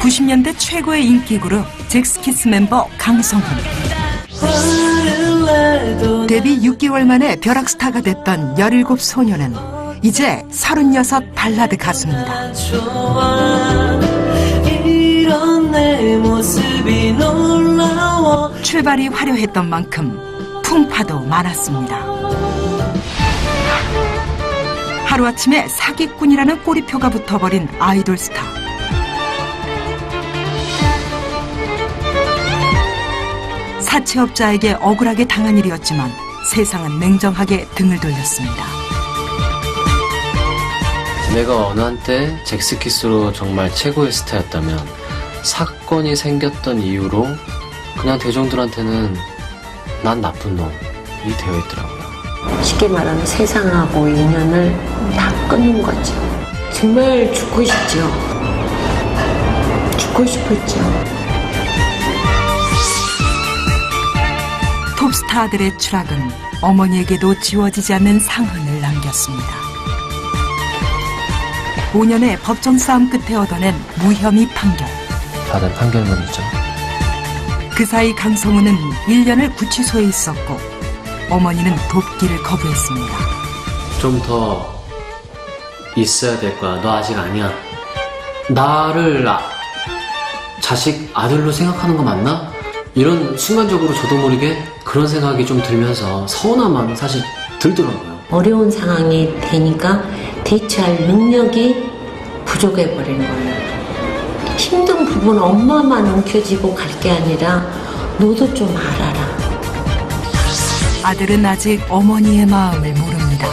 (90년대) 최고의 인기 그룹 잭스키스 멤버 강성훈. 데뷔 6개월 만에 벼락스타가 됐던 17 소녀는 이제 36 발라드 가수입니다. 출발이 화려했던 만큼 풍파도 많았습니다. 하루아침에 사기꾼이라는 꼬리표가 붙어버린 아이돌 스타. 사채업자에게 억울하게 당한 일이었지만 세상은 냉정하게 등을 돌렸습니다. 내가 어느 한때 잭스키스로 정말 최고의 스타였다면 사건이 생겼던 이후로 그냥 대중들한테는 난 나쁜 놈이 되어 있더라고요. 쉽게 말하면 세상하고 인연을 다 끊는 거죠. 정말 죽고 싶죠. 죽고 싶었죠. 톱스타들의 추락은 어머니에게도 지워지지 않는 상흔을 남겼습니다. 5년의 법정 싸움 끝에 얻어낸 무혐의 판결. 받은 판결문이죠. 그 사이 강성훈은 1년을 구치소에 있었고 어머니는 돕기를 거부했습니다. 좀 더 있어야 될 거야. 너 아직 아니야. 나를 자식 아들로 생각하는 거 맞나? 이런 순간적으로 저도 모르게 그런 생각이 좀 들면서 서운함만 사실 들더라고요. 어려운 상황이 되니까 대처할 능력이 부족해버린 거예요. 힘든 부분 엄마만 움켜쥐고 갈 게 아니라 너도 좀 알아라. 아들은 아직 어머니의 마음을 모릅니다.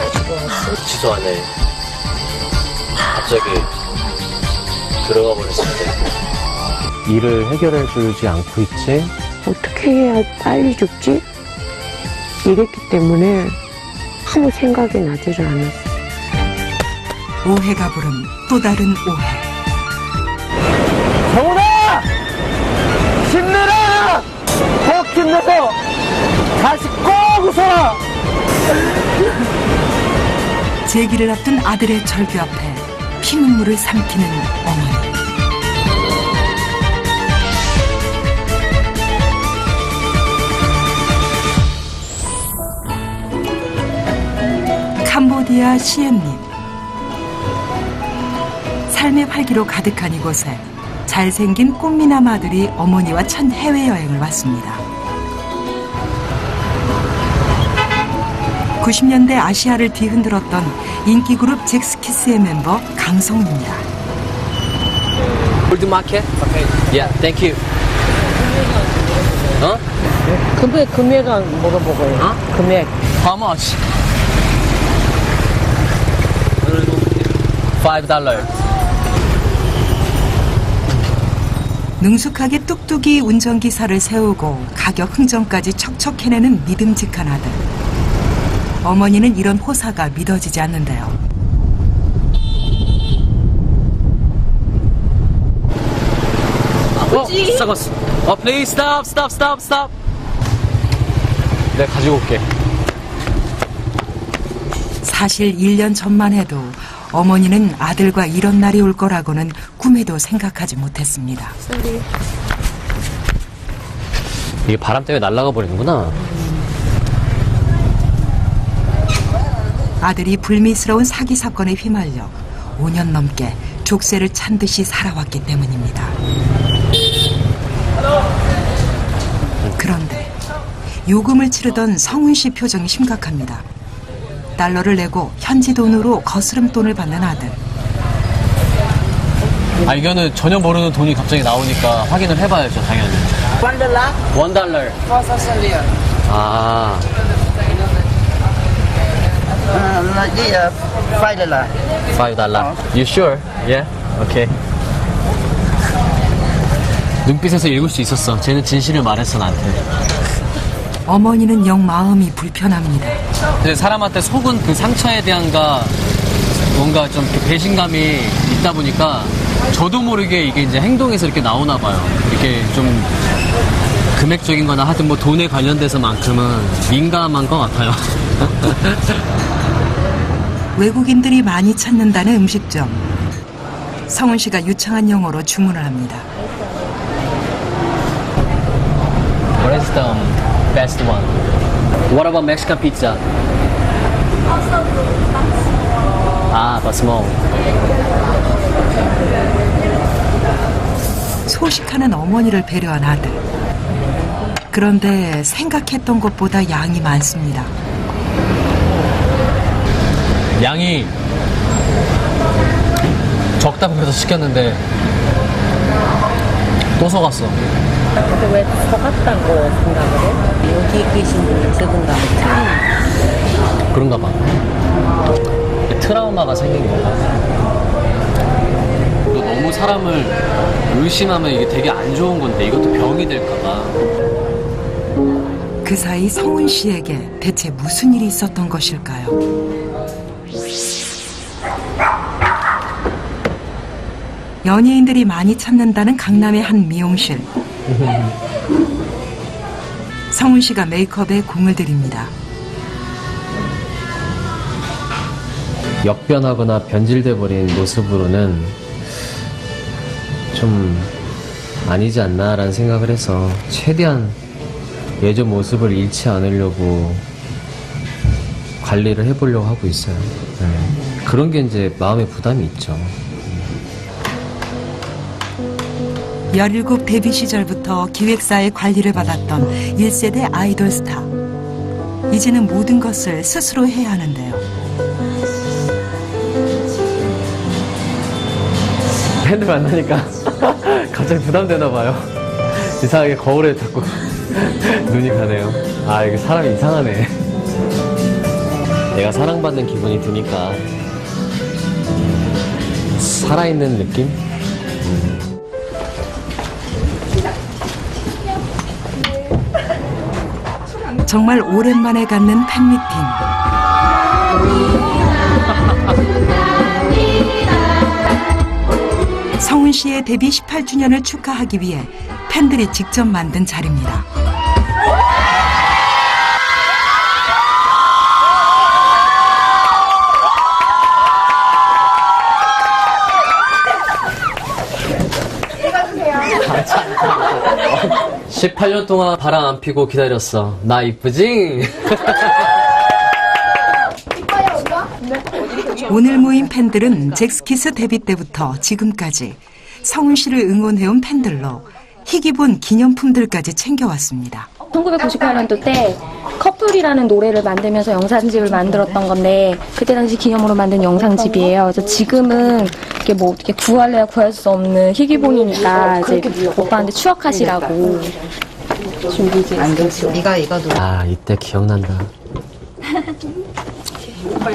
지소 안에 갑자기 들어가 버렸을 때 일을 해결해 주지 않고 있지? 어떻게 해야 빨리 죽지? 이랬기 때문에 아무 생각이 나지를 않았어요. 오해가 부른 또 다른 오해. 성훈아! 힘내라! 더 힘내서 다시 꼭 웃어라! 재기를 앞둔 아들의 절규 앞에 피눈물을 삼키는 어머니. 캄보디아 시엠립. 삶의 활기로 가득한 이곳에 잘생긴 꽃미남 아들이 어머니와 첫 해외여행을 왔습니다. 90년대 아시아를 뒤흔들었던 인기 그룹 잭스키스의 멤버 강성훈입니다. 골드마켓? Yeah, thank you. 어? 금액은 물어보고요. 어? 금액. How much? $5. 능숙하게 뚝뚝이 운전기사를 세우고 가격 흥정까지 척척 해내는 믿음직한 아들. 어머니는 이런 호사가 믿어지지 않는데요. 아버지! 썩었어. Please stop. 내가 가지고 올게. 사실 1년 전만 해도 어머니는 아들과 이런 날이 올 거라고는 꿈에도 생각하지 못했습니다. 이게 바람 때문에 날아가 버리는구나. 아들이 불미스러운 사기 사건에 휘말려 5년 넘게 족쇄를 찬 듯이 살아왔기 때문입니다. 그런데 요금을 치르던 성훈 씨 표정이 심각합니다. 달러를 내고 현지 돈으로 거스름돈을 받는 아들. 이거는 전혀 모르는 돈이 갑자기 나오니까 확인을 해봐야죠, 당연히. $1? $1. 아. $5. You sure? Yeah? Okay. 눈빛에서 읽을 수 있었어. 쟤는 진실을 말했어, 나한테. 어머니는 영 마음이 불편합니다. 사람한테 속은 그 상처에 대한 뭔가 좀 배신감이 있다 보니까 저도 모르게 이게 이제 행동에서 이렇게 나오나 봐요. 이렇게 좀 금액적인 거나 하여튼 뭐 돈에 관련돼서만큼은 민감한 것 같아요. 외국인들이 많이 찾는다는 음식점. 성훈 씨가 유창한 영어로 주문을 합니다. What is the best one? What about Mexican pizza? Ah, but small. 소식하는 어머니를 배려한 아들. 그런데 생각했던 것보다 양이 많습니다. 양이 적다고 그래서 시켰는데 또 속았어. 근데 왜 속았다고 생각을 해? 여기 계신 분이 적은 거 아니야? 그런가 봐. 트라우마가 생긴 건가? 너 너무 사람을 의심하면 이게 되게 안 좋은 건데 이것도 병이 될까 봐. 그 사이 성훈 씨에게 대체 무슨 일이 있었던 것일까요? 연예인들이 많이 찾는다는 강남의 한 미용실. 성훈 씨가 메이크업에 공을 들입니다. 역변하거나 변질돼 버린 모습으로는 좀 아니지 않나라는 생각을 해서 최대한 예전 모습을 잃지 않으려고 관리를 해보려고 하고 있어요. 네. 그런 게 이제 마음의 부담이 있죠. 17 데뷔 시절부터 기획사의 관리를 받았던 1세대 아이돌 스타. 이제는 모든 것을 스스로 해야 하는데요. 팬들 만나니까 갑자기 부담되나 봐요. 이상하게 거울에 자꾸 눈이 가네요. 아, 이게 사람이 이상하네. 내가 사랑받는 기분이 드니까 살아있는 느낌? 정말 오랜만에 갖는 팬미팅. 성훈 씨의 데뷔 18주년을 축하하기 위해 팬들이 직접 만든 자리입니다. 아, 18년 동안 바람 안 피고 기다렸어. 나 이쁘지? 오늘 모인 팬들은 잭스키스 데뷔 때부터 지금까지 성훈 씨를 응원해온 팬들로 희귀본 기념품들까지 챙겨왔습니다. 1998년도 때 커플이라는 노래를 만들면서 영상집을 만들었던 건데 그때 당시 기념으로 만든 영상집이에요. 그래서 지금은 이게 뭐 어떻게 구할래야 구할 수 없는 희귀본이니까 이제 오빠한테 추억하시라고 준비했어요. 아, 이때 기억난다.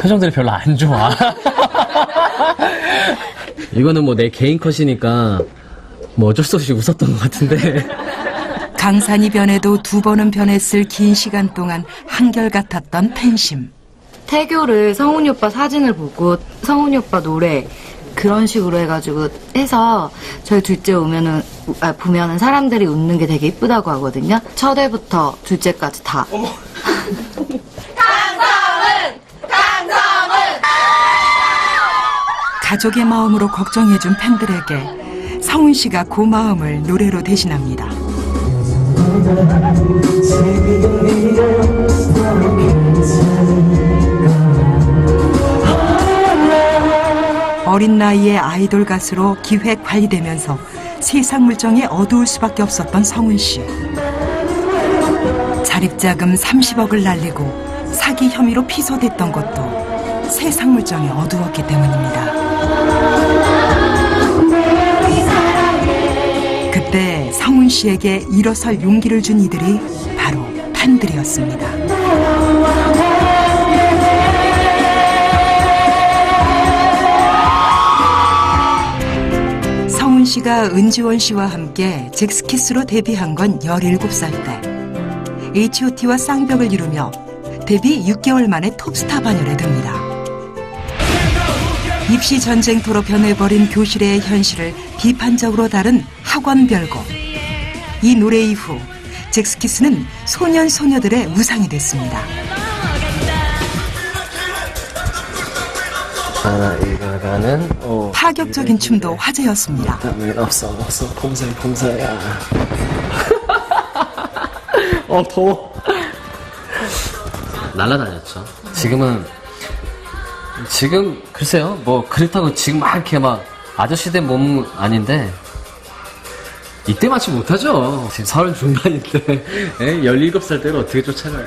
표정들이 별로 안 좋아. 이거는 뭐 내 개인 컷이니까 뭐 어쩔 수 없이 웃었던 것 같은데. 강산이 변해도 2번은 변했을 긴 시간 동안 한결같았던 팬심. 태교를 성훈이 오빠 사진을 보고 성훈이 오빠 노래 그런 식으로 해가지고 해서 저희 둘째 보면은 사람들이 웃는 게 되게 이쁘다고 하거든요. 첫 회부터 둘째까지 다. 가족의 마음으로 걱정해준 팬들에게 성훈 씨가 고마움을 노래로 대신합니다. 어린 나이에 아이돌 가수로 기획 관리되면서 세상 물정에 어두울 수밖에 없었던 성훈 씨. 자립자금 30억을 날리고 사기 혐의로 피소됐던 것도 세상 물정이 어두웠기 때문입니다. 그때 성훈 씨에게 일어설 용기를 준 이들이 바로 팬들이었습니다. 성훈 씨가 은지원 씨와 함께 잭스키스로 데뷔한 건 17살 때. H.O.T와 쌍벽을 이루며 데뷔 6개월 만에 톱스타 반열에 듭니다. 입시 전쟁터로 변해버린 교실의 현실을 비판적으로 다룬 학원 별곡. 이 노래 이후 잭스키스는 소년 소녀들의 우상이 됐습니다. 하나 읽어가는 파격적인 춤도 화제였습니다. 없어 봉사야. 더워. 날라다녔죠. 지금 글쎄요, 뭐 그렇다고 지금 막 이렇게 막 아저씨 된 몸은 아닌데 이때 맞지 못하죠. 지금 30 중반인데 17살 때를 어떻게 쫓아가요.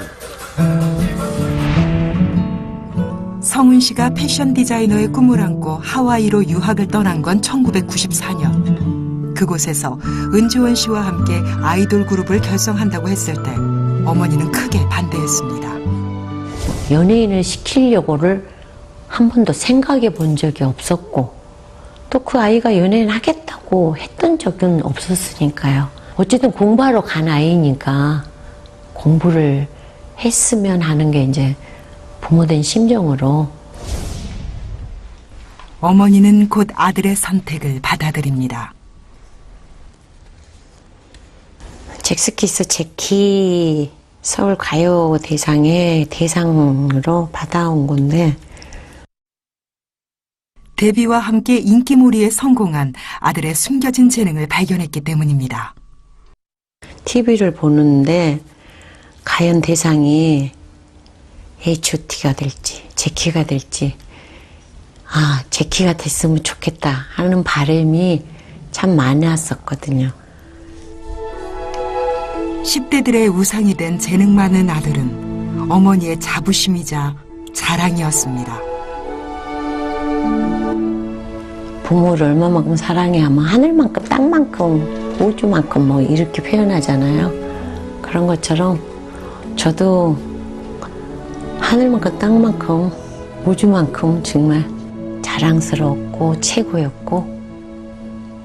성훈 씨가 패션 디자이너의 꿈을 안고 하와이로 유학을 떠난 건 1994년. 그곳에서 은지원 씨와 함께 아이돌 그룹을 결성한다고 했을 때 어머니는 크게 반대했습니다. 연예인을 시키려고를 한 번도 생각해 본 적이 없었고 또 그 아이가 연예인 하겠다고 했던 적은 없었으니까요. 어쨌든 공부하러 간 아이니까 공부를 했으면 하는 게 이제 부모된 심정으로. 어머니는 곧 아들의 선택을 받아들입니다. 잭스키스 제키 서울 가요 대상의 대상으로 받아온 건데 데뷔와 함께 인기몰이에 성공한 아들의 숨겨진 재능을 발견했기 때문입니다. TV를 보는데 가연 대상이 H.O.T가 될지 제키가 될지 제키가 됐으면 좋겠다 하는 바람이 참 많았었거든요. 10대들의 우상이 된 재능 많은 아들은 어머니의 자부심이자 자랑이었습니다. 부모를 얼마만큼 사랑해 하면 하늘만큼 땅만큼 우주만큼 뭐 이렇게 표현하잖아요. 그런 것처럼 저도 하늘만큼 땅만큼 우주만큼 정말 자랑스러웠고 최고였고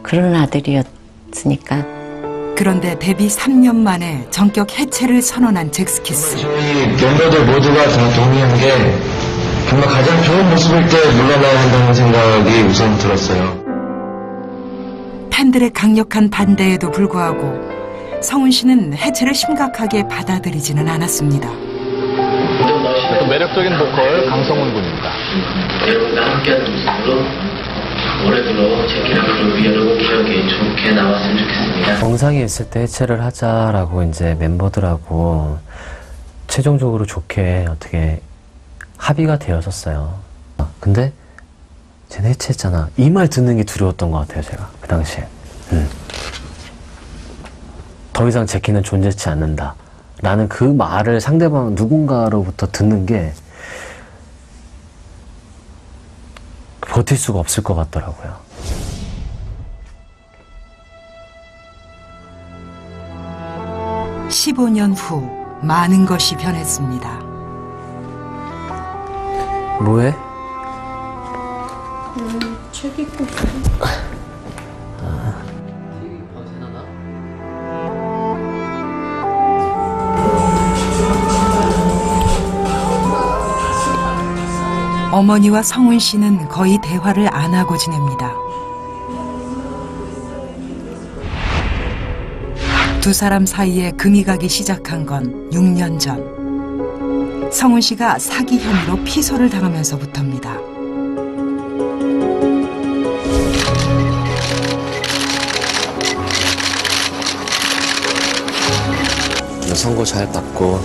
그런 아들이었으니까. 그런데 데뷔 3년 만에 전격 해체를 선언한 잭스키스. 멤버들 모두가 다 동의한 게 정말 가장 좋은 모습일 때 물러나야 한다는 생각이 우선 들었어요. 팬들의 강력한 반대에도 불구하고 성훈 씨는 해체를 심각하게 받아들이지는 않았습니다. 또 매력적인 보컬 강성훈 군입니다. 여러분과 함께하는 모습으로 올해도 제키랑 그룹이 여러분 기억에 좋게 나왔으면 좋겠습니다. 정상이 있을 때 해체를 하자라고 이제 멤버들하고 최종적으로 좋게 어떻게 합의가 되었었어요. 근데 쟤네 해체했잖아. 이 말 듣는 게 두려웠던 것 같아요, 제가 그 당시에. 더 이상 제키는 존재치 않는다 라는 그 말을 상대방 누군가로부터 듣는 게 버틸 수가 없을 것 같더라고요. (15년) 후 많은 것이 변했습니다. 뭐해? 책 읽고 싶어. 어머니와 성훈 씨는 거의 대화를 안 하고 지냅니다. 두 사람 사이에 금이 가기 시작한 건 6년 전. 성훈 씨가 사기 혐의로 피소를 당하면서부터입니다. 선고 잘 받고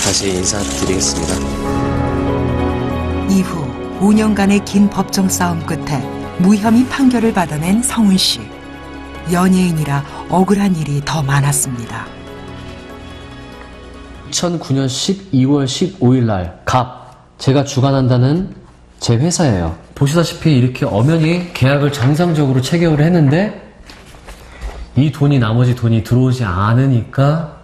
다시 인사드리겠습니다. 이후 5년간의 긴 법정 싸움 끝에 무혐의 판결을 받아낸 성훈 씨. 연예인이라 억울한 일이 더 많았습니다. 2009년 12월 15일 날 제가 주관한다는 제 회사예요. 보시다시피 이렇게 엄연히 계약을 정상적으로 체결을 했는데 이 돈이 나머지 돈이 들어오지 않으니까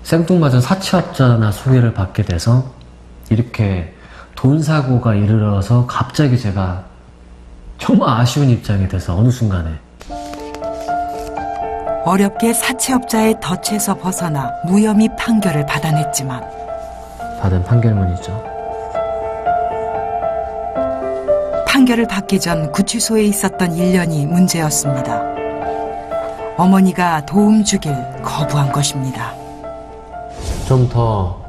생뚱맞은 사채업자나 소개를 받게 돼서 이렇게 돈 사고가 이르러서 갑자기 제가 정말 아쉬운 입장이 돼서 어느 순간에 어렵게 사채업자의 덫에서 벗어나 무혐의 판결을 받아냈지만 받은 판결문이죠. 판결을 받기 전 구치소에 있었던 1년이 문제였습니다. 어머니가 도움 주길 거부한 것입니다. 좀 더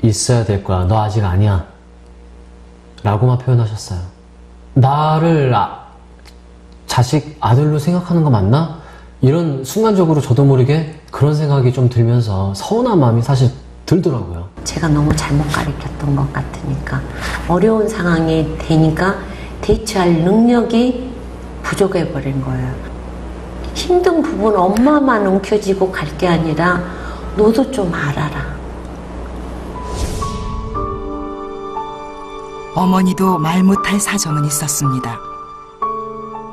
있어야 될 거야. 너 아직 아니야. 라고만 표현하셨어요. 나를 자식 아들로 생각하는 거 맞나? 이런 순간적으로 저도 모르게 그런 생각이 좀 들면서 서운한 마음이 사실 들더라고요. 제가 너무 잘못 가르쳤던 것 같으니까 어려운 상황이 되니까 대처할 능력이 부족해버린 거예요. 힘든 부분 엄마만 움켜쥐고 갈 게 아니라 너도 좀 알아라. 어머니도 말 못할 사정은 있었습니다.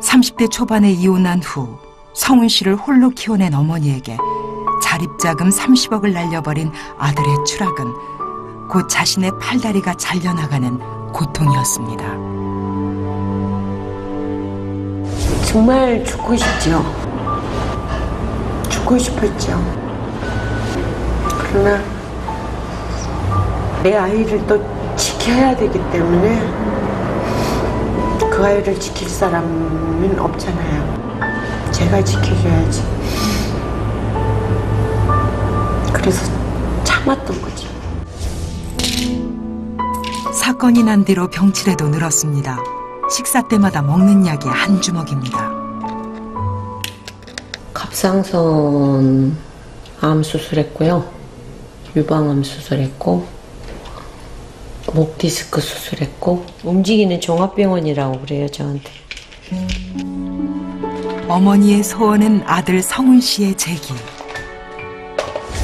30대 초반에 이혼한 후 성훈 씨를 홀로 키워낸 어머니에게 자립자금 30억을 날려버린 아들의 추락은 곧 자신의 팔다리가 잘려나가는 고통이었습니다. 정말 죽고 싶죠. 죽고 싶었죠. 그러나 내 아이를 또 지켜야 되기 때문에 그 아이를 지킬 사람은 없잖아요. 제가 지켜줘야지. 그래서 참았던 거죠. 사건이 난 뒤로 병치레도 늘었습니다. 식사 때마다 먹는 약이 한 주먹입니다. 갑상선 암 수술했고요. 유방암 수술했고 목 디스크 수술했고 움직이는 종합병원이라고 그래요, 저한테. 어머니의 소원은 아들 성훈 씨의 재기.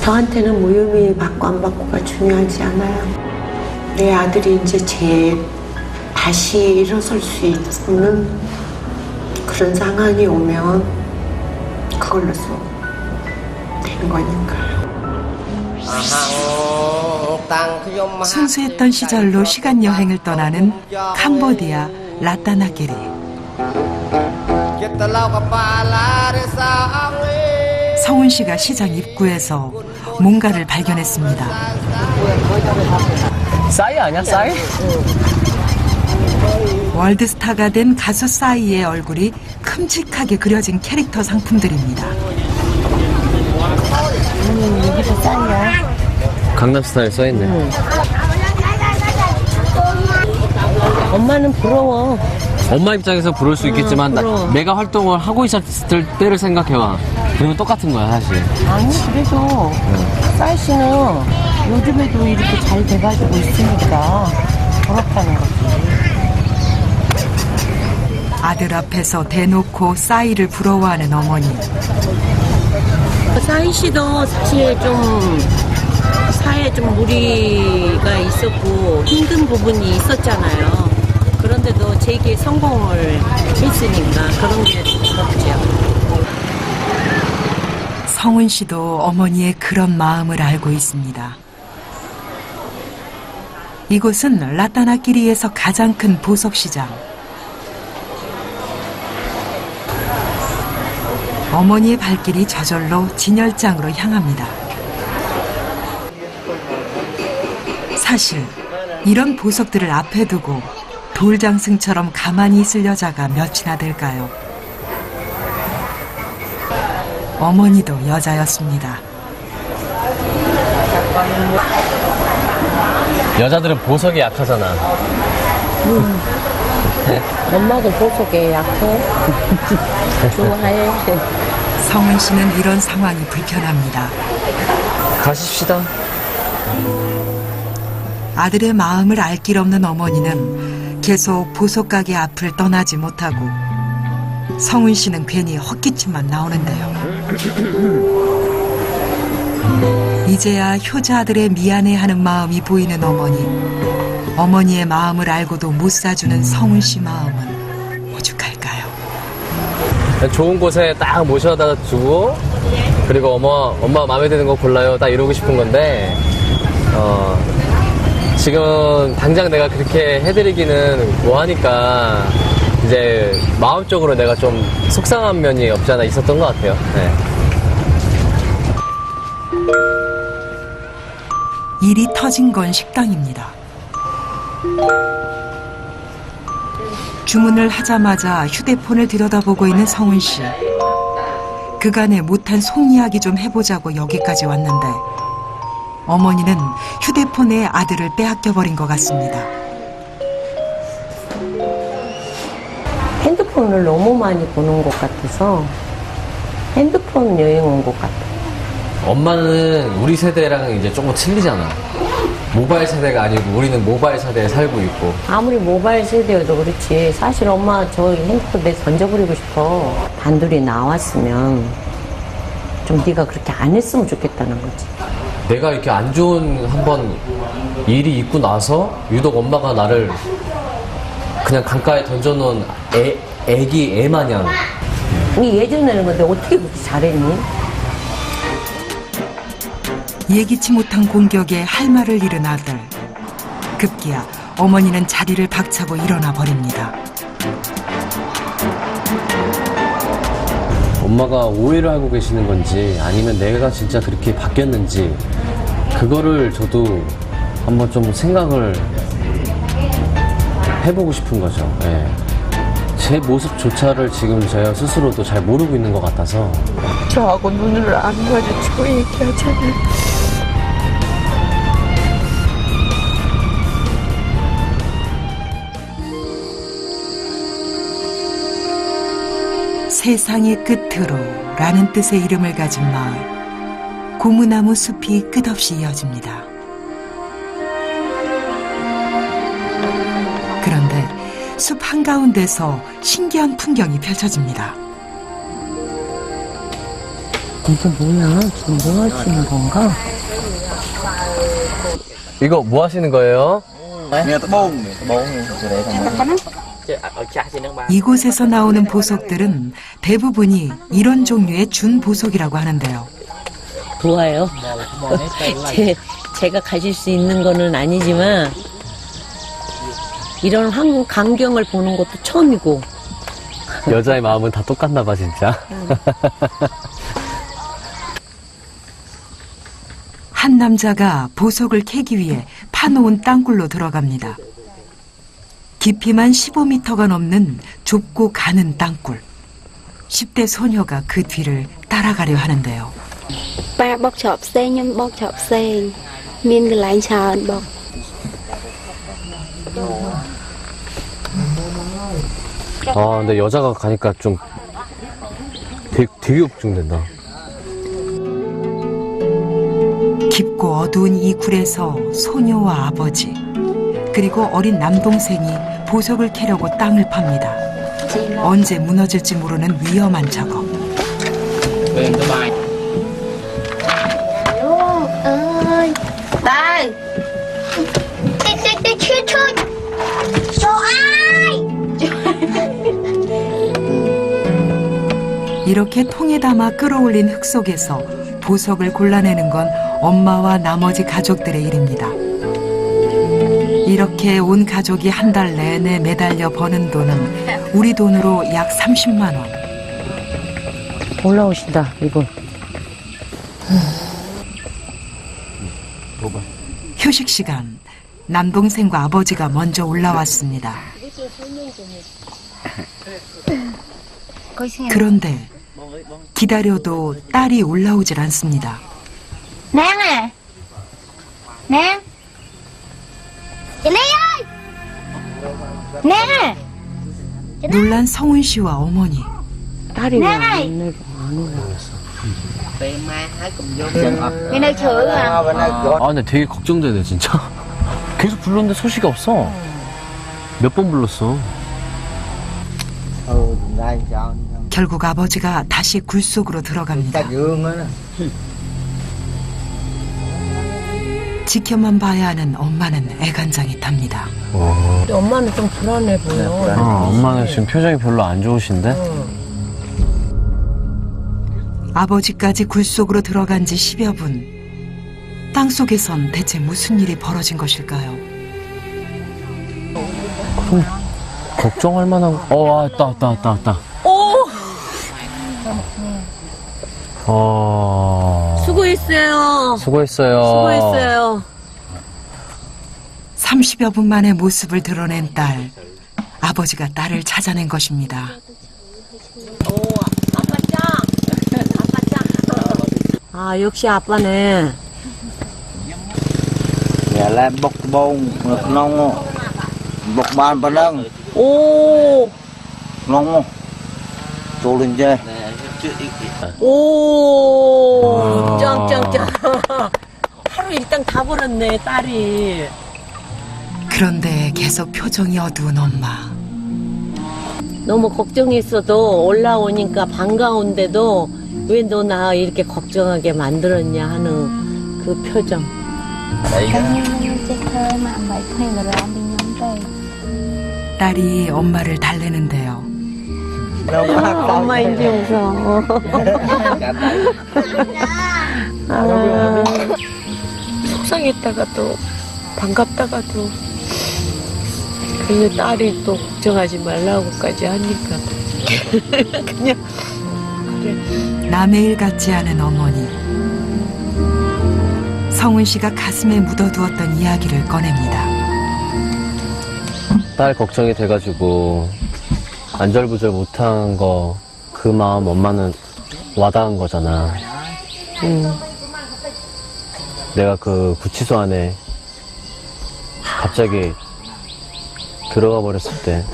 저한테는 무혐의 받고 안 받고가 중요하지 않아요. 내 아들이 이제 다시 일어설 수 있는 그런 상황이 오면 그걸로서 되는 거니까요. 순수했던 시절로 시간 여행을 떠나는 캄보디아 라따나끼리. 성훈 씨가 시장 입구에서 뭔가를 발견했습니다. 싸이 아니야, 싸이? 월드스타가 된 가수 싸이의 얼굴이 큼직하게 그려진 캐릭터 상품들입니다. 여기도 싸이야. 강남스타일 써있네. 엄마는 부러워. 엄마 입장에서 부를 수 있겠지만 내가 활동을 하고 있었을 때를 생각해봐. 그러면 똑같은 거야, 사실. 아니, 그래도 싸이 씨는 요즘에도 이렇게 잘 돼가지고 있으니까 부럽다는 거지. 아들 앞에서 대놓고 싸이를 부러워하는 어머니. 싸이 씨도 사실 좀 사회에 좀 무리가 있었고 힘든 부분이 있었잖아요. 그런데도 제게 성공을 했으니까 그런 게 부럽죠. 성훈 씨도 어머니의 그런 마음을 알고 있습니다. 이곳은 라따나끼리에서 가장 큰 보석시장. 어머니의 발길이 저절로 진열장으로 향합니다. 사실 이런 보석들을 앞에 두고 돌장승처럼 가만히 있을 여자가 몇이나 될까요? 어머니도 여자였습니다. 여자들은 보석이 약하잖아. 엄마도 보석에 약해. 좋아해. 성훈 씨는 이런 상황이 불편합니다. 가십시다. 아들의 마음을 알 길 없는 어머니는 계속 보석가게 앞을 떠나지 못하고 성훈 씨는 괜히 헛기침만 나오는데요. 이제야 효자 아들의 미안해하는 마음이 보이는 어머니. 어머니의 마음을 알고도 못 사주는 성훈 씨 마음은 오죽할까요? 좋은 곳에 딱 모셔다 주고, 그리고 엄마 마음에 드는 거 골라요. 딱 이러고 싶은 건데, 지금 당장 내가 그렇게 해드리기는 뭐하니까, 이제 마음적으로 내가 좀 속상한 면이 없지 않아 있었던 것 같아요. 네. 일이 터진 건 식당입니다. 주문을 하자마자 휴대폰을 들여다보고 있는 성훈 씨. 그간에 못한 속 이야기 좀 해보자고 여기까지 왔는데 어머니는 휴대폰에 아들을 빼앗겨버린 것 같습니다. 핸드폰을 너무 많이 보는 것 같아서 핸드폰 여행 온 것 같아. 엄마는 우리 세대랑 이제 조금 틀리잖아. 모바일 세대가 아니고 우리는 모바일 세대에 살고 있고. 아무리 모바일 세대여도 그렇지. 사실 엄마 저 핸드폰 내 던져버리고 싶어. 단둘이 나왔으면 좀 네가 그렇게 안 했으면 좋겠다는 거지. 내가 이렇게 안 좋은 한번 일이 있고 나서 유독 엄마가 나를 그냥 강가에 던져놓은 애 마냥. 니 예전에는 근데 어떻게 그렇게 잘했니? 예기치 못한 공격에 할 말을 잃은 아들. 급기야 어머니는 자리를 박차고 일어나 버립니다. 엄마가 오해를 하고 계시는 건지 아니면 내가 진짜 그렇게 바뀌었는지 그거를 저도 한번 좀 생각을 해보고 싶은 거죠. 예. 제 모습조차를 지금 제가 스스로도 잘 모르고 있는 것 같아서. 저하고 눈을 안 마주치고 얘기하잖아요. 세상의 끝으로 라는 뜻의 이름을 가진 마을. 고무나무 숲이 끝없이 이어집니다. 그런데 숲 한가운데서 신기한 풍경이 펼쳐집니다. 이게 뭐야? 지금 뭐 하시는 건가? 이거 뭐 하시는 거예요? 이곳에서 나오는 보석들은 대부분이 이런 종류의 준보석이라고 하는데요. 좋아요. 제가 가질 수 있는 거는 아니지만 이런 광경을 보는 것도 처음이고. 여자의 마음은 다 똑같나 봐 진짜. 한 남자가 보석을 캐기 위해 파놓은 땅굴로 들어갑니다. 깊이만 15m가 넘는 좁고 가는 땅굴. 10대 소녀가 그 뒤를 따라가려 하는데요. ba bóc chọp xe nhưng bóc chọp xe miên cái lái chào bóc. 아 근데 여자가 가니까 좀 되게 걱정된다. 깊고 어두운 이 굴에서 소녀와 아버지 그리고 어린 남동생이 보석을 캐려고 땅을 팝니다. 언제 무너질지 모르는 위험한 작업. 이렇게 통에 담아 끌어올린 흙 속에서 보석을 골라내는 건 엄마와 나머지 가족들의 일입니다. 이렇게 온 가족이 한 달 내내 매달려 버는 돈은 우리 돈으로 약 30만 원. 올라오신다, 이분. 휴식 시간, 남동생과 아버지가 먼저 올라왔습니다. 그런데 기다려도 딸이 올라오질 않습니다. Nang Nang ơi Nang 놀란 성훈 씨와 어머니. 딸이 왜 안 올라왔어? Cái nơi chửi à? 아 근데 되게 걱정되네 진짜. 계속 불렀는데 소식이 없어. 몇 번 불렀어. 결국 아버지가 다시 굴 속으로 들어갑니다. 지켜만 봐야 하는 엄마는 애간장이 탑니다. 근데 엄마는 좀 불안해 보여. 엄마는 지금 표정이 별로 안 좋으신데? 아버지까지 굴 속으로 들어간 지 10여 분. 땅속에선 대체 무슨 일이 벌어진 것일까요? 걱정할 만한. 왔다. 수고했어요. 수고했어요. 30여 분 만에 모습을 드러낸 딸. 아버지가 딸을 찾아낸 것입니다. 아, 역시 아빠네. bốc bông nông bốc ban ban đăng 오, 너무 노른자. 오, 짱짱짱. 하루 일당 다 벌었네, 딸이. 그런데 계속 표정이 어두운 엄마. 너무 걱정했어도 올라오니까 반가운데도 왜 너 나 이렇게 걱정하게 만들었냐 하는 그 표정. 딸이 엄마를 달래는데요. 엄마인지 무서워. 속상했다가도 반갑다가도 그래서 딸이 또 걱정하지 말라고까지 하니까 그냥 그래. 남의 일 같지 않은 어머니. 성훈 씨가 가슴에 묻어두었던 이야기를 꺼냅니다. 딸 걱정이 돼가지고 안절부절 못한 거 그 마음 엄마는 와닿은 거잖아. 내가 그 구치소 안에 갑자기 들어가 버렸을 때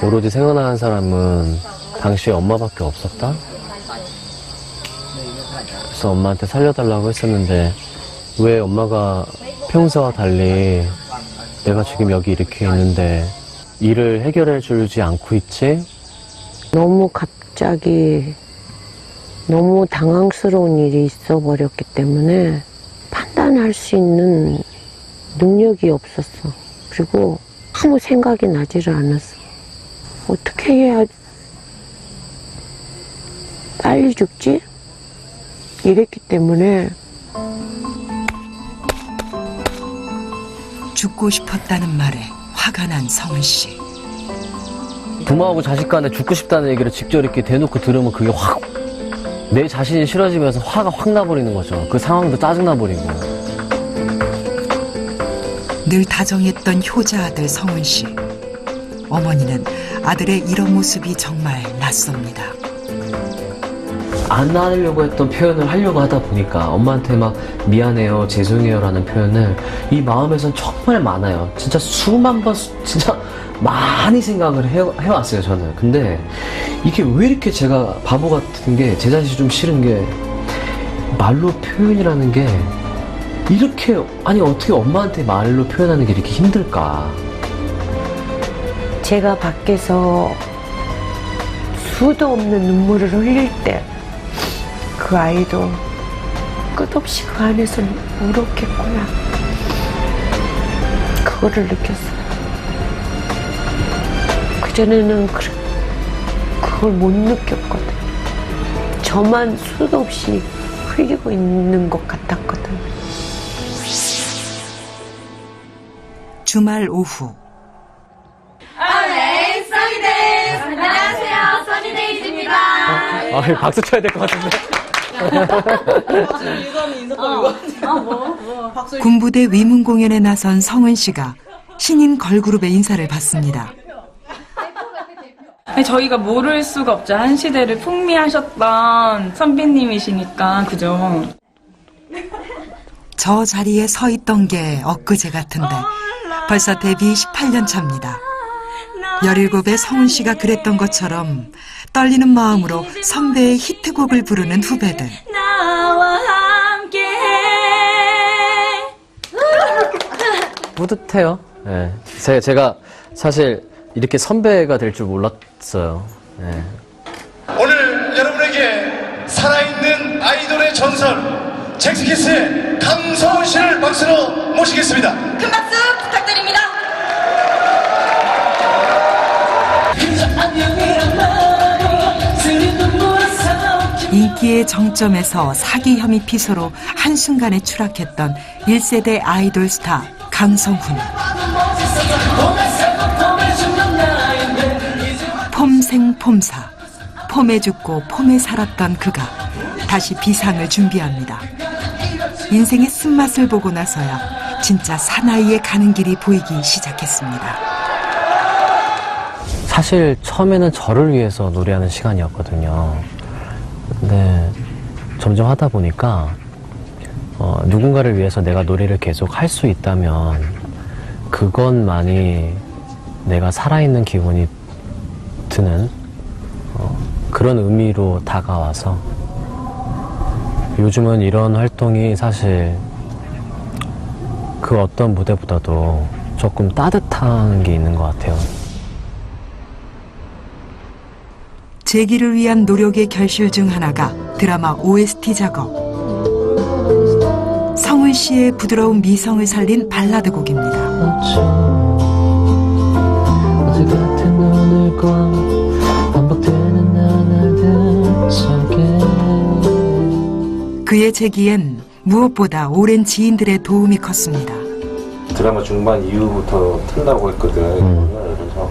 오로지 생각나는 사람은 당시에 엄마밖에 없었다? 그래서 엄마한테 살려달라고 했었는데 왜 엄마가 평소와 달리 내가 지금 여기 이렇게 있는데 일을 해결해 주지 않고 있지? 너무 갑자기 너무 당황스러운 일이 있어 버렸기 때문에 판단할 수 있는 능력이 없었어. 그리고 아무 생각이 나지를 않았어. 어떻게 해야 빨리 죽지? 이랬기 때문에 죽고 싶었다는 말에 화가 난 성훈 씨. 부모하고 자식 간에 죽고 싶다는 얘기를 직접 이렇게 대놓고 들으면 그게 확 내 자신이 싫어지면서 화가 확 나버리는 거죠. 그 상황도 짜증나버리고. 늘 다정했던 효자 아들 성훈 씨. 어머니는 아들의 이런 모습이 정말 낯섭니다. 안 하려고 했던 표현을 하려고 하다 보니까 엄마한테 막 미안해요, 죄송해요 라는 표현을 이 마음에선 정말 많아요. 진짜 수만 번, 진짜 많이 생각을 해왔어요, 저는. 근데 이게 왜 이렇게 제가 바보 같은 게, 제 자신이 좀 싫은 게, 말로 표현이라는 게 이렇게, 아니 어떻게 엄마한테 말로 표현하는 게 이렇게 힘들까? 제가 밖에서 수도 없는 눈물을 흘릴 때 그 아이도 끝없이 그 안에서 울었겠구나. 그거를 느꼈어요. 그전에는 그걸 못 느꼈거든. 저만 수도 없이 흘리고 있는 것 같았거든. 주말 오후. 네, 써니데이즈. 안녕하세요, 써니데이즈입니다. 박수 쳐야 될 것 같은데. 군부대 위문 공연에 나선 성은 씨가 신인 걸그룹의 인사를 받습니다. 저희가 모를 수가 없죠. 한 시대를 풍미하셨던 선배님이시니까, 그죠? 저 자리에 서 있던 게 엊그제 같은데 벌써 데뷔 18년 차입니다. 17의 성훈 씨가 그랬던 것처럼 떨리는 마음으로 선배의 히트곡을 부르는 후배들. 나와 함께 뿌듯해요. 네. 제가 사실 이렇게 선배가 될 줄 몰랐어요. 네. 오늘 여러분에게 살아있는 아이돌의 전설 잭스키스의 강성훈 씨를 박수로 모시겠습니다. 큰 박수 부탁드립니다. 인기의 정점에서 사기 혐의 피소로 한순간에 추락했던 1세대 아이돌 스타 강성훈. 폼생폼사, 폼에 죽고 폼에 살았던 그가 다시 비상을 준비합니다. 인생의 쓴맛을 보고 나서야 진짜 사나이에 가는 길이 보이기 시작했습니다. 사실 처음에는 저를 위해서 노래하는 시간이었거든요. 근데 점점 하다 보니까 누군가를 위해서 내가 노래를 계속 할 수 있다면 그것만이 내가 살아있는 기분이 드는 그런 의미로 다가와서 요즘은 이런 활동이 사실 그 어떤 무대보다도 조금 따뜻한 게 있는 것 같아요. 재기를 위한 노력의 결실 중 하나가 드라마 OST 작업. 성훈 씨의 부드러운 미성을 살린 발라드 곡입니다. 어제 같은 오늘과 반복되는 나날들 속에 그의 재기엔 무엇보다 오랜 지인들의 도움이 컸습니다. 드라마 중반 이후부터 튼다고 했거든. 그래서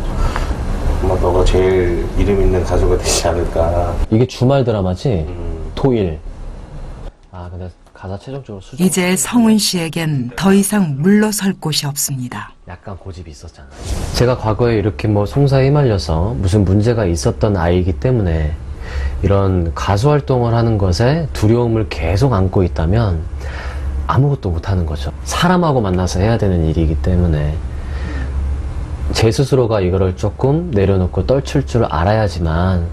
아마 너가 제일 이름 있는 가수가 되지 않을까. 이게 주말 드라마지? 토일. 아 근데 가사 최종적으로 이제 성훈 씨에겐 더 이상 물러설 곳이 없습니다. 약간 고집이 있었잖아요. 제가 과거에 이렇게 뭐 송사에 휘말려서 무슨 문제가 있었던 아이이기 때문에 이런 가수 활동을 하는 것에 두려움을 계속 안고 있다면 아무것도 못하는 거죠. 사람하고 만나서 해야 되는 일이기 때문에 제 스스로가 이거를 조금 내려놓고 떨칠 줄 알아야지만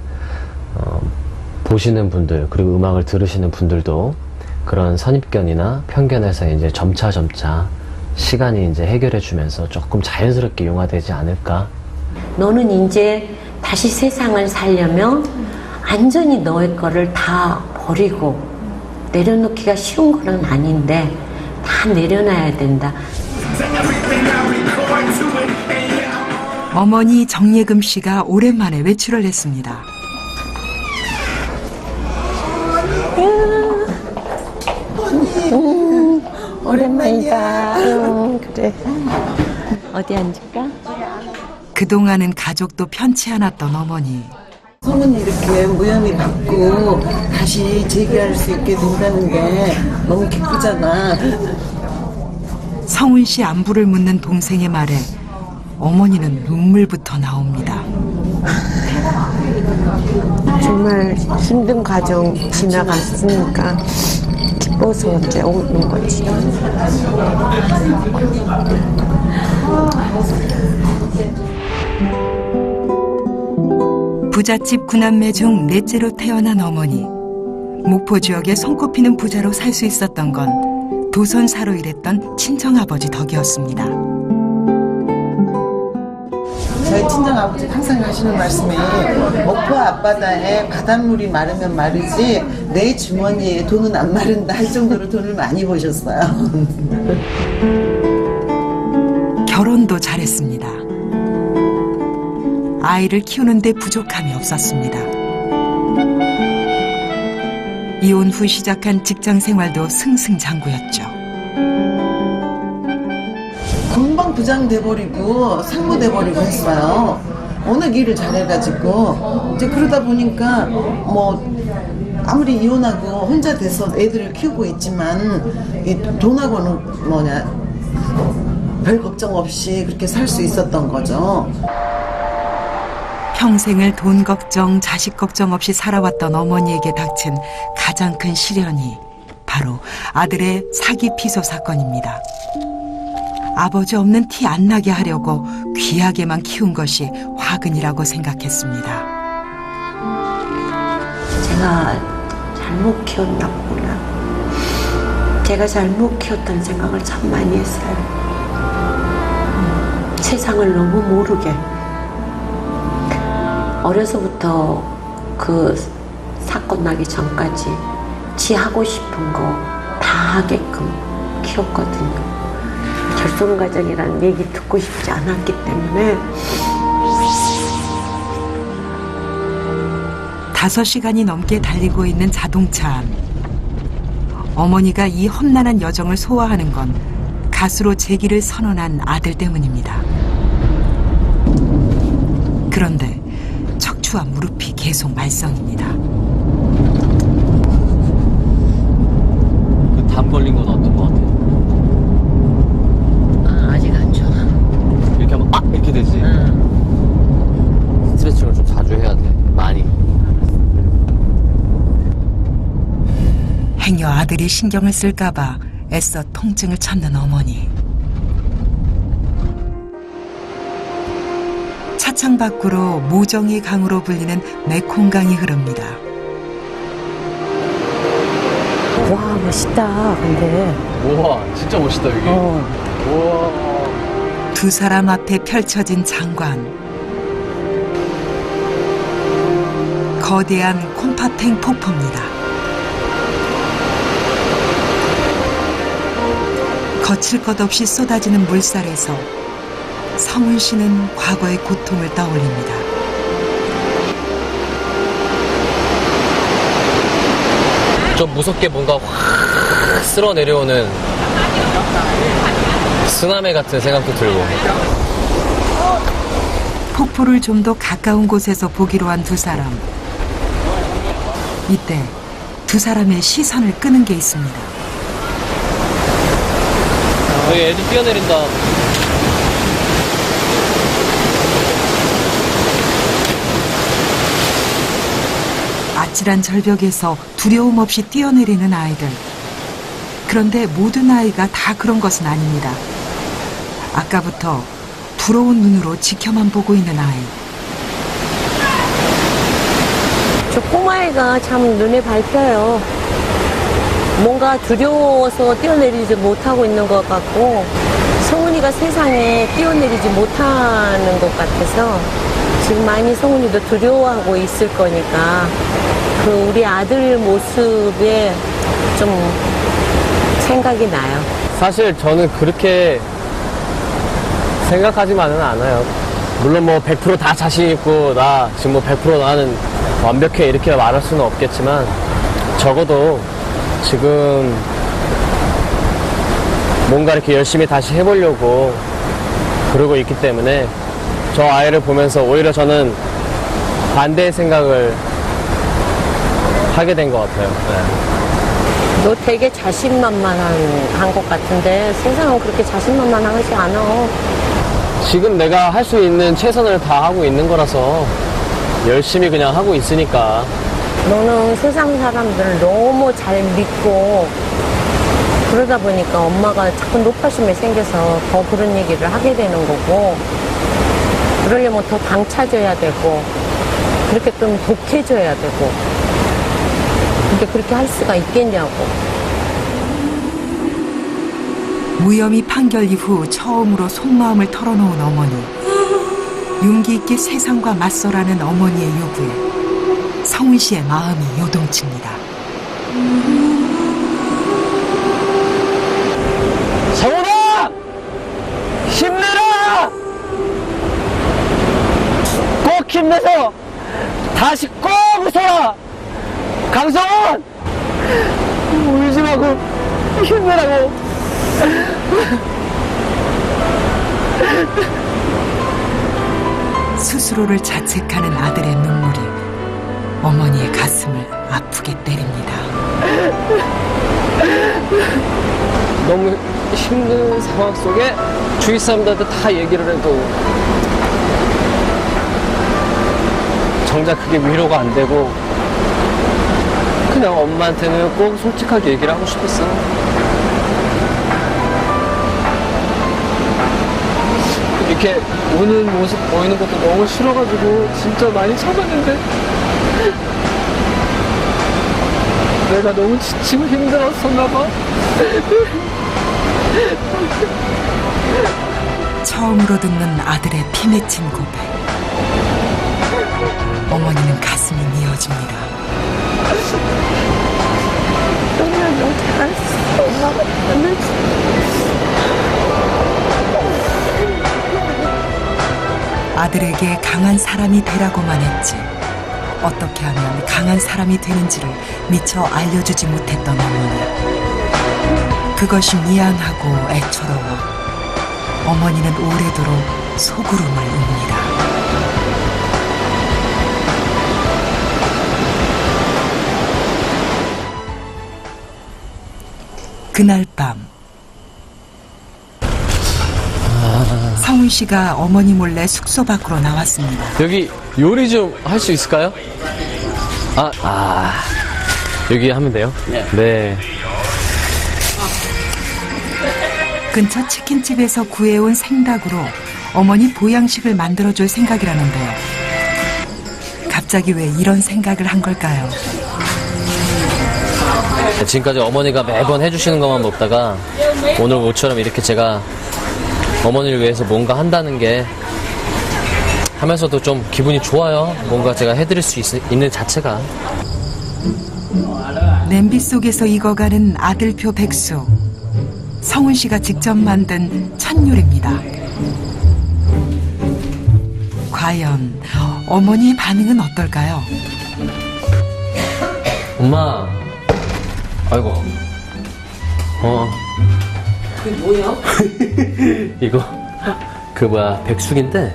보시는 분들 그리고 음악을 들으시는 분들도 그런 선입견이나 편견에서 이제 점차 시간이 이제 해결해 주면서 조금 자연스럽게 용화되지 않을까. 너는 이제 다시 세상을 살려면 완전히 너의 거를 다 버리고 내려놓기가 쉬운 건 아닌데 다 내려놔야 된다. 어머니 정예금 씨가 오랜만에 외출을 했습니다. 오랜만이다. 그래. 어디 앉을까? 그동안은 가족도 편치 않았던 어머니. 소문이 이렇게 무혐의 받고 다시 재기할 수 있게 된다는 게 너무 기쁘잖아. 성훈 씨 안부를 묻는 동생의 말에 어머니는 눈물부터 나옵니다. 정말 힘든 과정 지나갔으니까 기뻐서 이제 오는 거지. 부잣집 9남매 중 넷째로 태어난 어머니. 목포 지역에 손꼽히는 부자로 살 수 있었던 건 도선사로 일했던 친정아버지 덕이었습니다. 저희 친정아버지 항상 하시는 말씀이 목포 앞바다에 바닷물이 마르면 마르지 내 주머니에 돈은 안 마른다 할 정도로 돈을 많이 버셨어요. 결혼도 잘했습니다. 아이를 키우는데 부족함이 없었습니다. 이혼 후 시작한 직장 생활도 승승장구였죠. 금방 부장 돼버리고 상무 돼버리고 했어요. 워낙 일을 잘해가지고 이제 그러다 보니까 뭐 아무리 이혼하고 혼자 돼서 애들을 키우고 있지만 이 돈하고는 별 걱정 없이 그렇게 살 수 있었던 거죠. 평생을 돈 걱정, 자식 걱정 없이 살아왔던 어머니에게 닥친 가장 큰 시련이 바로 아들의 사기 피소 사건입니다. 아버지 없는 티 안 나게 하려고 귀하게만 키운 것이 화근이라고 생각했습니다. 제가 잘못 키웠나 보구나. 제가 잘못 키웠다는 생각을 참 많이 했어요. 세상을 너무 모르게. 어려서부터 그 사건 나기 전까지 지 하고 싶은 거 다 하게끔 키웠거든요. 결손 과정이라는 얘기 듣고 싶지 않았기 때문에 5시간이 넘게 달리고 있는 자동차 안. 어머니가 이 험난한 여정을 소화하는 건 가수로 재기를 선언한 아들 때문입니다. 그런데 척추와 무릎이 계속 말썽입니다. 그 담 걸린 건 어떤 것 같아요? 아직 안 좋아. 이렇게 하면 이렇게 되지? 스트레칭을 좀 자주 해야 돼. 많이. 행여 아들이 신경을 쓸까봐 애써 통증을 참는 어머니. 차창 밖으로 모정이 강으로 불리는 메콩강이 흐릅니다. 와, 멋있다, 근데. 우와, 진짜 멋있다, 여기. 우와. 두 사람 앞에 펼쳐진 장관. 거대한 콤파탱 폭포입니다. 거칠 것 없이 쏟아지는 물살에서 성훈 씨는 과거의 고통을 떠올립니다. 좀 무섭게 뭔가 확 쓸어 내려오는 쓰나미 같은 생각도 들고. 폭포를 좀 더 가까운 곳에서 보기로 한 두 사람. 이때 두 사람의 시선을 끄는 게 있습니다. 여기 애들 뛰어내린다. 아찔한 절벽에서 두려움 없이 뛰어내리는 아이들. 그런데 모든 아이가 다 그런 것은 아닙니다. 아까부터 부러운 눈으로 지켜만 보고 있는 아이. 저 꼬마애가 참 눈에 밟혀요. 뭔가 두려워서 뛰어내리지 못하고 있는 것 같고, 성훈이가 세상에 뛰어내리지 못하는 것 같아서 지금 많이 성훈이도 두려워하고 있을 거니까 그 우리 아들 모습에 좀 생각이 나요. 사실 저는 그렇게 생각하지만은 않아요. 물론 뭐 100% 다 자신 있고 나 지금 뭐 100% 나는 완벽해 이렇게 말할 수는 없겠지만 적어도 지금 뭔가 이렇게 열심히 다시 해보려고 그러고 있기 때문에 저 아이를 보면서 오히려 저는 반대의 생각을 하게 된 것 같아요. 네. 너 되게 자신만만한 것 같은데 세상은 그렇게 자신만만하지 않아. 지금 내가 할 수 있는 최선을 다하고 있는 거라서 열심히 그냥 하고 있으니까. 너는 세상 사람들을 너무 잘 믿고 그러다 보니까 엄마가 자꾸 높아심이 생겨서 더 그런 얘기를 하게 되는 거고, 그러려면 더 당차져야 되고 그렇게 좀 독해져야 되고, 근데 그렇게 할 수가 있겠냐고. 무혐의 판결 이후 처음으로 속마음을 털어놓은 어머니. 용기 있게 세상과 맞서라는 어머니의 요구에 성훈 씨의 마음이 요동칩니다. 성훈아! 힘내라! 꼭 힘내서 다시 꼭 웃어라! 강성훈! 울지 말고 힘내라고! 스스로를 자책하는 아들의 눈물이 어머니의 가슴을 아프게 때립니다. 너무 힘든 상황 속에 주위 사람들한테 다 얘기를 해도 정작 그게 위로가 안 되고 그냥 엄마한테는 꼭 솔직하게 얘기를 하고 싶었어. 이렇게 우는 모습 보이는 것도 너무 싫어가지고 진짜 많이 참았는데 내가 너무 지치고 힘들었었나 봐. 처음으로 듣는 아들의 피 맺힌 고백. 어머니는 가슴이 미어집니다. 너무나 너무 잘했어. 엄마가 아들에게 강한 사람이 되라고만 했지 어떻게 하면 강한 사람이 되는지를 미처 알려주지 못했던 어머니. 그것이 미안하고 애처로워 어머니는 오래도록 소구름을 웁니다. 그날 밤 성훈 씨가 어머니 몰래 숙소 밖으로 나왔습니다. 여기 요리 좀 할 수 있을까요? 여기 하면 돼요? 네. 근처 치킨집에서 구해온 생닭으로 어머니 보양식을 만들어줄 생각이라는데요. 갑자기 왜 이런 생각을 한 걸까요? 지금까지 어머니가 매번 해주시는 것만 먹다가 오늘 모처럼 이렇게 제가 어머니를 위해서 뭔가 한다는 게 하면서도 좀 기분이 좋아요. 뭔가 제가 해드릴 수 있는 자체가. 냄비 속에서 익어가는 아들표 백숙. 성훈 씨가 직접 만든 첫 요리입니다. 과연 어머니 반응은 어떨까요? 엄마. 아이고. 그게 뭐야? 이거 그 뭐야 백숙인데.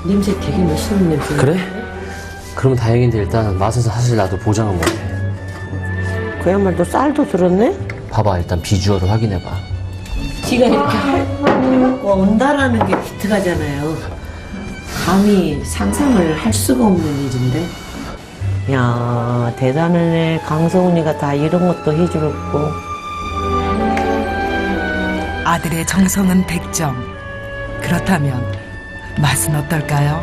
냄새 되게 맛있는 냄새. 그래? 그러면 다행인데 일단 맛은 사실 나도 보장은 못해. 그야말로 쌀도 들었네? 봐봐 일단 비주얼을 확인해봐. 지가 이렇게 온다라는 게 기특하잖아요. 감히 상상을 할 수가 없는 일인데. 야 대단하네. 강성훈이가 다 이런 것도 해주고. 아들의 정성은 100점. 그렇다면 맛은 어떨까요?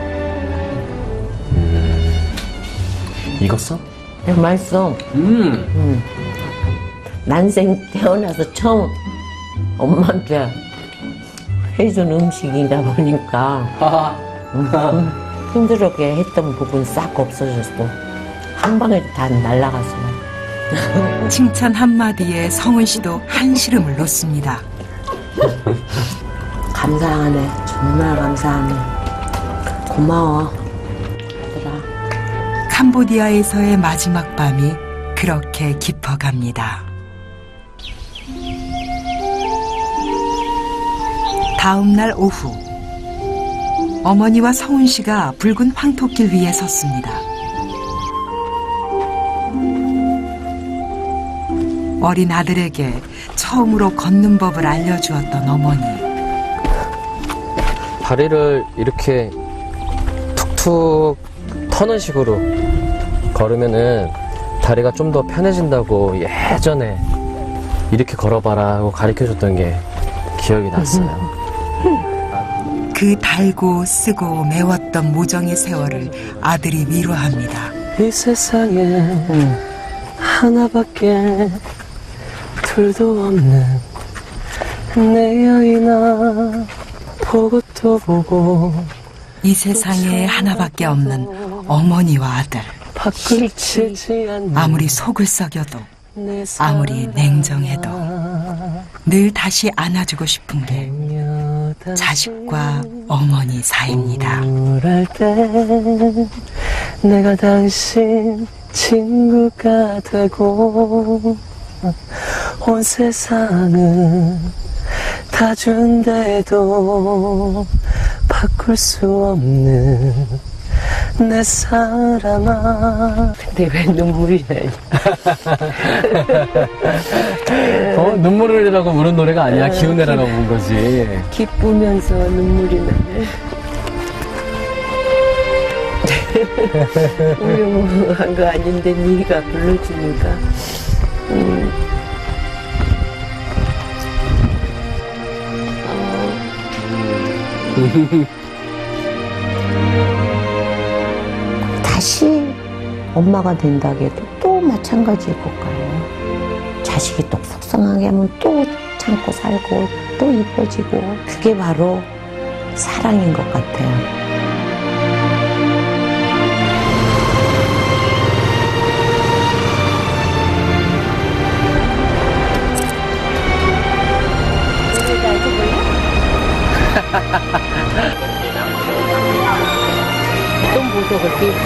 익었어? 네, 맛있어. 난생 태어나서 처음 엄마한테 해준 음식이다 보니까 힘들게 했던 부분 싹 없어졌어. 한 방에 다 날라갔어. 칭찬 한마디에 성훈 씨도 한시름을 놓습니다. 감사하네. 정말 감사하네. 고마워. 캄보디아에서의 마지막 밤이 그렇게 깊어갑니다. 다음 날 오후, 어머니와 성훈 씨가 붉은 황토길 위에 섰습니다. 어린 아들에게 처음으로 걷는 법을 알려주었던 어머니. 다리를 이렇게 툭툭 터는 식으로 걸으면은 다리가 좀 더 편해진다고 예전에 이렇게 걸어봐라 하고 가르쳐줬던 게 기억이 났어요. 그 달고 쓰고 매웠던 모정의 세월을 아들이 위로합니다. 이 세상에 하나밖에 둘도 없는 내 여인아 보고 또 보고. 이 세상에 하나밖에 없는 어머니와 아들. 아무리 속을 썩여도 아무리 냉정해도 늘 다시 안아주고 싶은 게 자식과 어머니 사이입니다. 우울할 때 내가 당신 친구가 되고 온 세상은 다 준대도 바꿀 수 없는 내 사람아. 근데 왜 눈물이 나냐? 눈물을 흘리라고 부른 노래가 아니야. 기운 내라고 부른 거지. 기쁘면서 눈물이 나네. 우영한 거 아닌데 네가 불러주니까. 다시 엄마가 된다고 해도 또 마찬가지일 거예요. 자식이 또 속상하게 하면 또 참고 살고 또 이뻐지고. 그게 바로 사랑인 것 같아요. 어떤 보석을 낄까?